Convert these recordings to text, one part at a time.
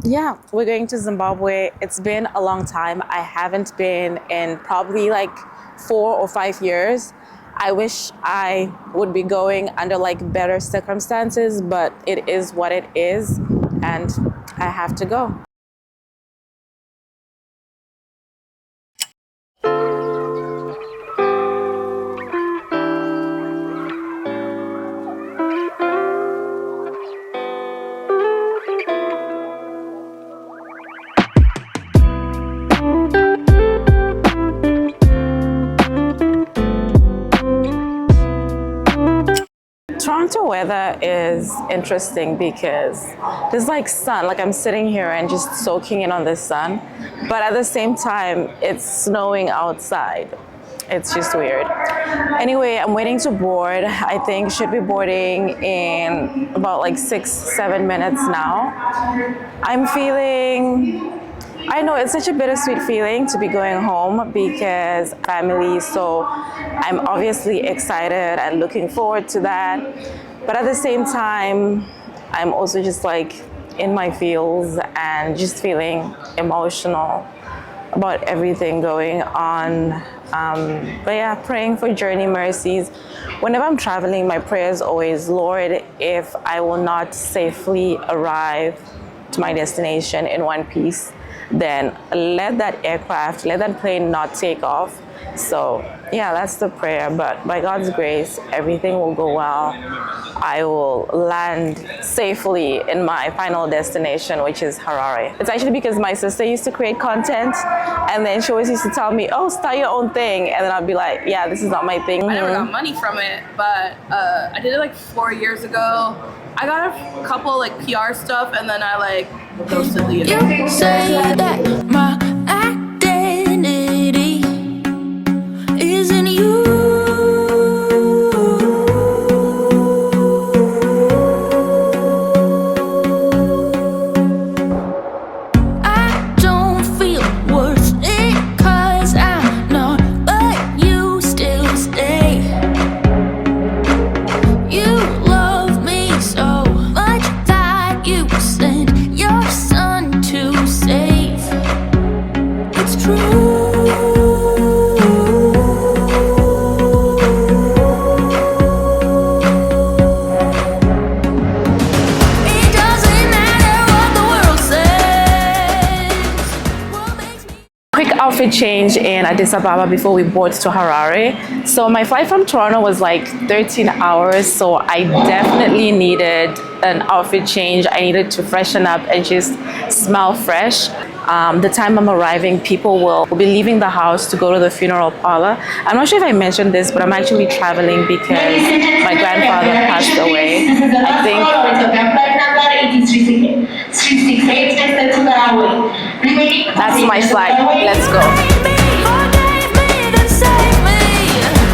Yeah, we're going to Zimbabwe. It's been a long time. I haven't been in probably like 4 or 5 years. I wish I would be going under like better circumstances, but it is what it is, and I have to go. Toronto weather is interesting because there's like sun, like I'm sitting here and just soaking in on the sun, but at the same time, it's snowing outside. It's just weird. Anyway, I'm waiting to board. I think should be boarding in about like 6, 7 minutes now. I'm feeling I know it's such a bittersweet feeling to be going home because family, so I'm obviously excited and looking forward to that. But at the same time, I'm also just like in my feels and just feeling emotional about everything going on. But yeah, praying for journey mercies. Whenever I'm traveling, my prayer is always, Lord, if I will not safely arrive to my destination in one piece, then let that aircraft, let that plane not take off. So yeah, that's the prayer. But by God's grace, everything will go well. I will land safely in my final destination, which is Harare. It's actually because my sister used to create content, and then she always used to tell me, oh, start your own thing. And then I'd be like, yeah, this is not my thing. I never got money from it, but I did it like 4 years ago. I got a couple like PR stuff, and then I like ghosted the internet. You say that my identity isn't you. I don't feel worth it 'cause I'm not, but you still stay. You love me so much that you sent your son to save. It's true. It doesn't matter what the world says. What makes me Quick outfit change in Addis Ababa before we board to Harare. So my flight from Toronto was like 13 hours, so I definitely needed an outfit change. I needed to freshen up and just smell fresh. The time I'm arriving, people will be leaving the house to go to the funeral parlor. I'm not sure if I mentioned this, but I'm actually traveling because my grandfather passed away. I think that's my flight. Let's go. forgave me, then save me.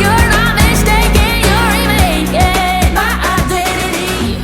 You're not mistaken, you're remaking my identity.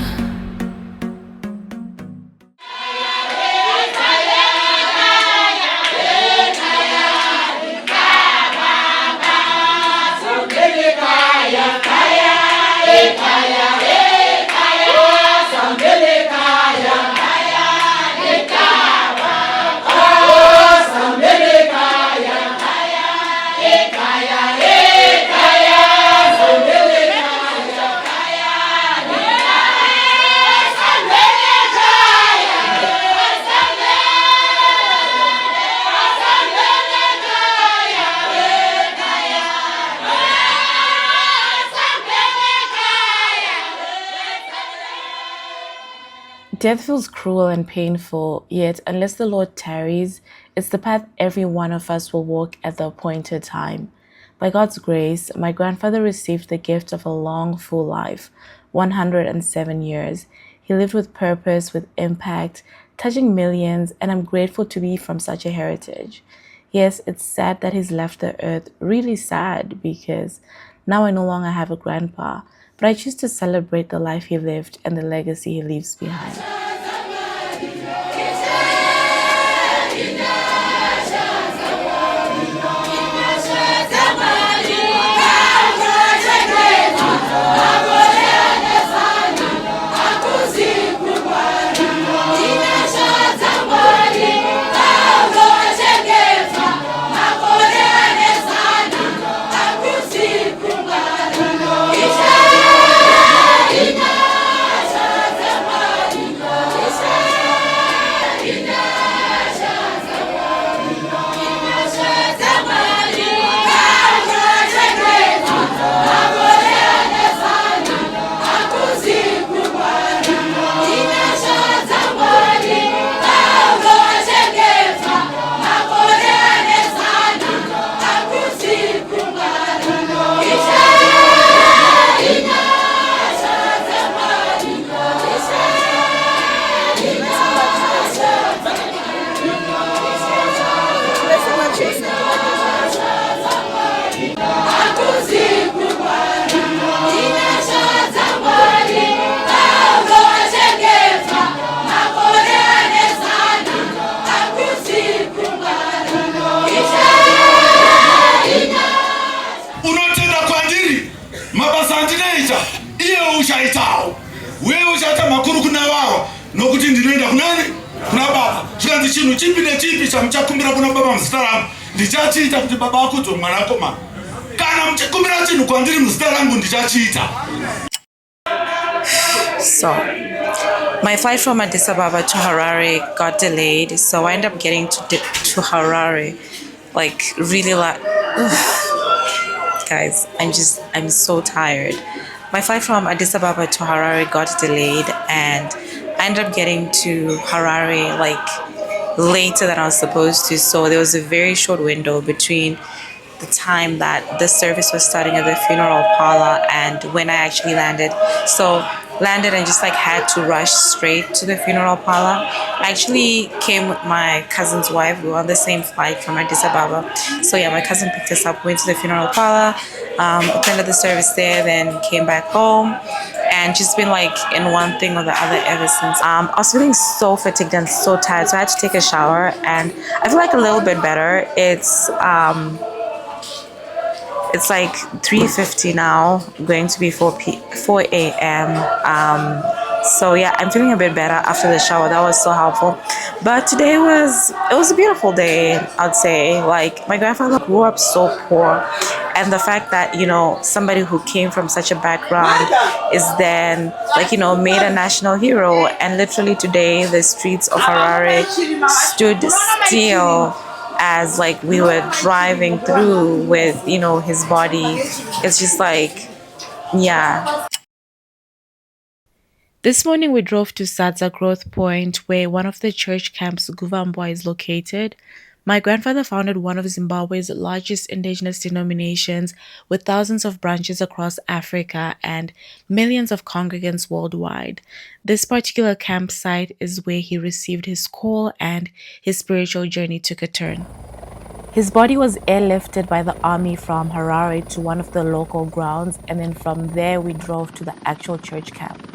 Death feels cruel and painful, yet unless the Lord tarries, it's the path every one of us will walk at the appointed time. By God's grace, my grandfather received the gift of a long, full life, 107 years. He lived with purpose, with impact, touching millions, and I'm grateful to be from such a heritage. Yes, it's sad that he's left the earth, really sad, because now I no longer have a grandpa, but I choose to celebrate the life he lived and the legacy he leaves behind. uchaitawo wewe uchaita makuru kuna wao nokuti ndinoenda kunani kuna baba zvikanzi chinhu chipi nechipi chamuchakumbira kuna baba muzita rangu ndichachiita kuti baba akudzwe mwanakomana kana muchikumbira chinhu kwandiri muzita rangu ndichachiita. So, my flight from Addis Ababa to Harare got delayed, so I ended up getting to Harare, like really guys, I'm so tired. My flight from Addis Ababa to Harare got delayed, and I ended up getting to Harare like later than I was supposed to, so there was a very short window between the time that the service was starting at the funeral parlor and when I actually landed. So landed and just like had to rush straight to the funeral parlor. I actually came with my cousin's wife. We were on the same flight from Addis Ababa. So yeah, my cousin picked us up, went to the funeral parlor, attended the service there, then came back home, and just been like in one thing or the other ever since. I was feeling so fatigued and so tired, so I had to take a shower, and I feel like a little bit better. It's like 3:50 now, going to be 4 a.m. So yeah, I'm feeling a bit better after the shower. That was so helpful. But today was a beautiful day, I'd say. Like, my grandfather grew up so poor, and the fact that, you know, somebody who came from such a background is then, like, you know, made a national hero. And literally today the streets of Harare stood still as like we were driving through with, you know, his body. It's just like, yeah. This morning we drove to Sadza Growth Point, where one of the church camps Guvambwa is located. My grandfather founded one of Zimbabwe's largest indigenous denominations, with thousands of branches across Africa and millions of congregants worldwide. This particular campsite is where he received his call and his spiritual journey took a turn. His body was airlifted by the army from Harare to one of the local grounds, and then from there we drove to the actual church camp.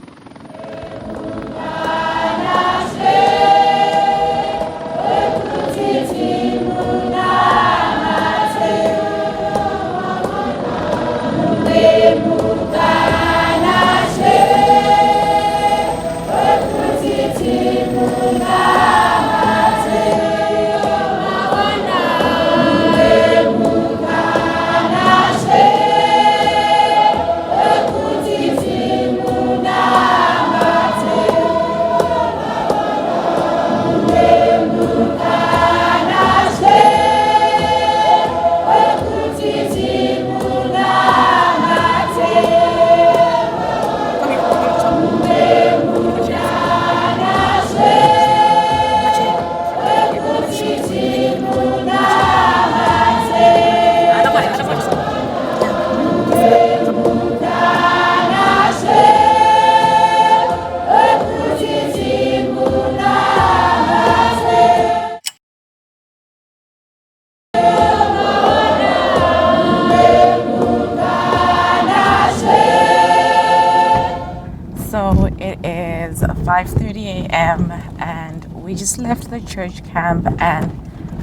So it is 5:30 a.m. and we just left the church camp and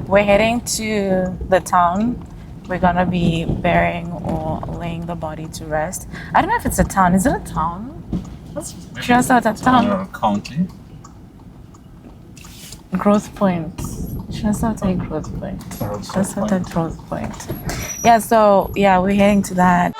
we're heading to the town. We're gonna be burying or laying the body to rest. I don't know if it's a town. Is it a town? Let's just out a town. County. Growth Point. Just out a Growth Point. Just out a Growth Point. Yeah, so yeah, we're heading to that.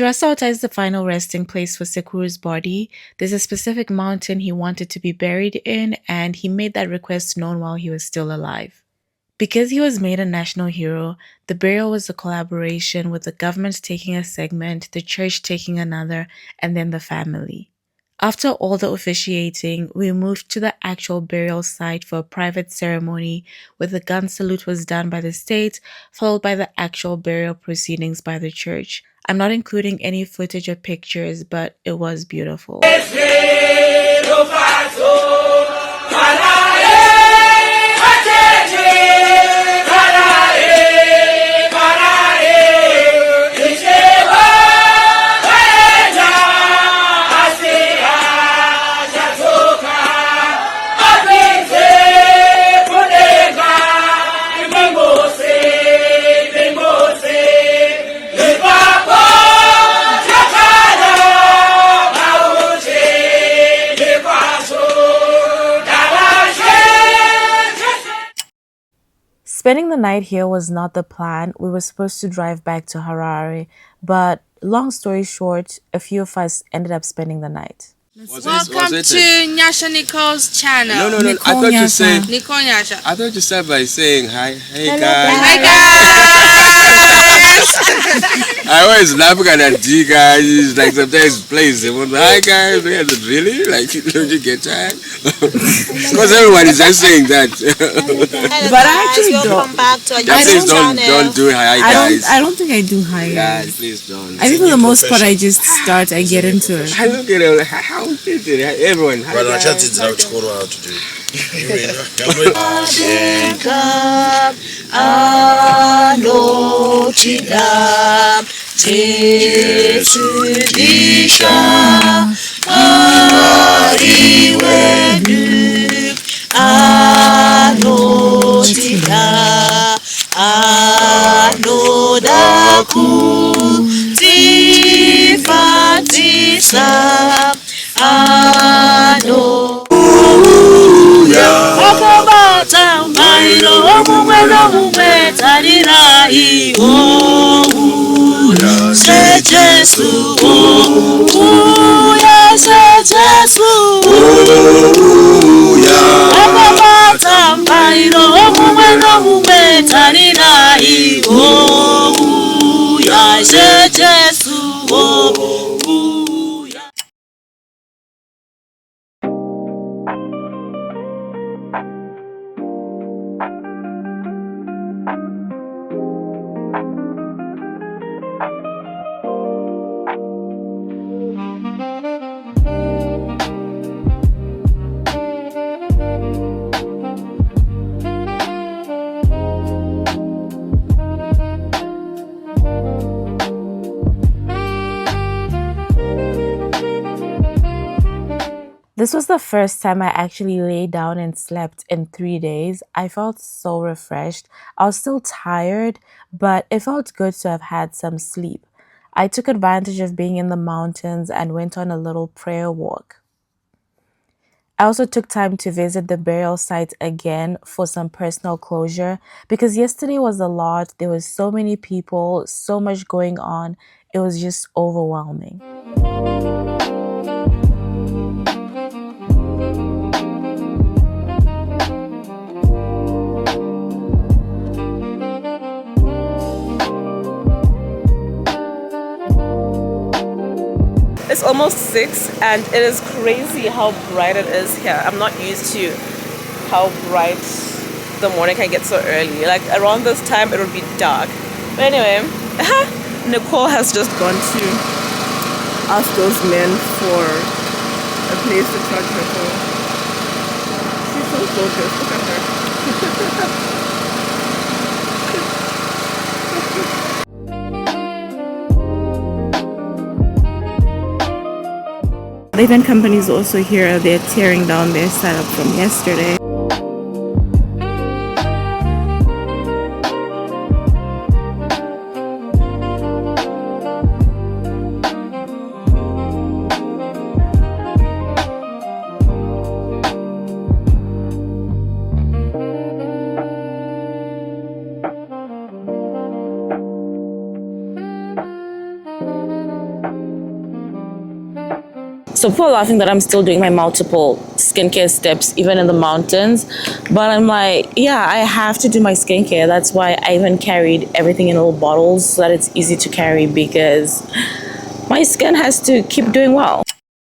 Nyaradzo is the final resting place for Sekuru's body. There's a specific mountain he wanted to be buried in, and he made that request known while he was still alive. Because he was made a national hero, the burial was a collaboration, with the government taking a segment, the church taking another, and then the family. After all the officiating, we moved to the actual burial site for a private ceremony where the gun salute was done by the state, followed by the actual burial proceedings by the church. I'm not including any footage or pictures, but it was beautiful. Spending the night here was not the plan. We were supposed to drive back to Harare, but long story short, a few of us ended up spending the night. Welcome to Nyasha Nicole's channel. No. Nicole I thought you said. Nicole Nyasha. I thought you started by saying hi. Hey Hi guys. guys. I always laugh at you guys. Like sometimes plays them. Hi guys. Really? Like don't you get tired? Because everyone is just saying that. But I actually welcome back to our Please YouTube channel. don't do hi guys. I don't think I do hi Guys, guys. please don't. I think for the most part I just start, I get into it. I look at it. How did it? Everyone. Hi But I guys. can't tell how to do it. This was the first time I actually lay down and slept in 3 days. I felt so refreshed. I was still tired, but it felt good to have had some sleep. I took advantage of being in the mountains and went on a little prayer walk. I also took time to visit the burial site again for some personal closure because yesterday was a lot. There was so many people, so much going on. It was just overwhelming. It's almost 6 and it is crazy how bright it is here. I'm not used to how bright the morning can get so early. Like around this time it would be dark. But anyway, Nicole has just gone to ask those men for a place to charge her phone. She's so focused. Look at her. The event company is also here. They're tearing down their setup from yesterday. So people are laughing that I'm still doing my multiple skincare steps even in the mountains, but I'm like, yeah, I have to do my skincare. That's why I even carried everything in little bottles so that it's easy to carry because my skin has to keep doing well.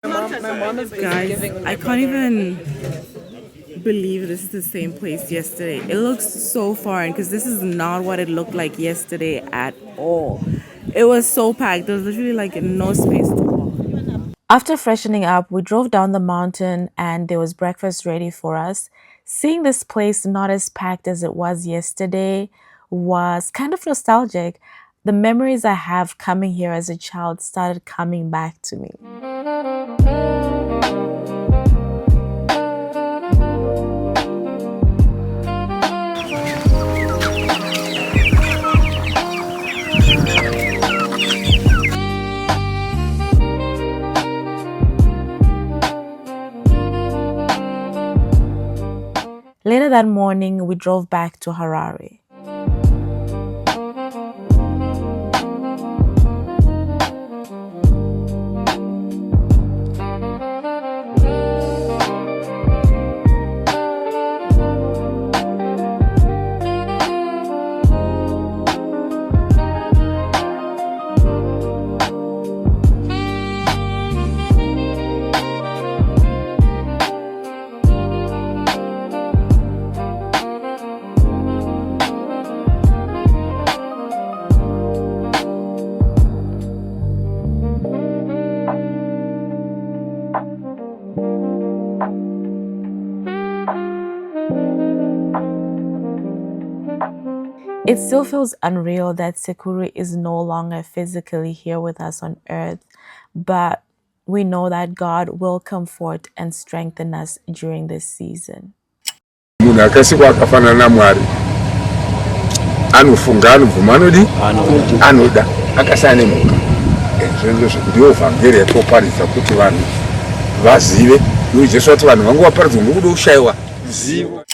Guys, I can't even believe this is the same place yesterday. It looks so foreign because this is not what it looked like yesterday at all. It was so packed. There was literally like no space to walk. After freshening up, we drove down the mountain and there was breakfast ready for us. Seeing this place not as packed as it was yesterday was kind of nostalgic. The memories I have coming here as a child started coming back to me. Later Later that morning, we drove back to Harare. It still feels unreal that Sekuru is no longer physically here with us on earth, but we know that God will comfort and strengthen us during this season. Vazive, Jesu watu vanhu vangu vaparidza mukuda kushayiwa zivo.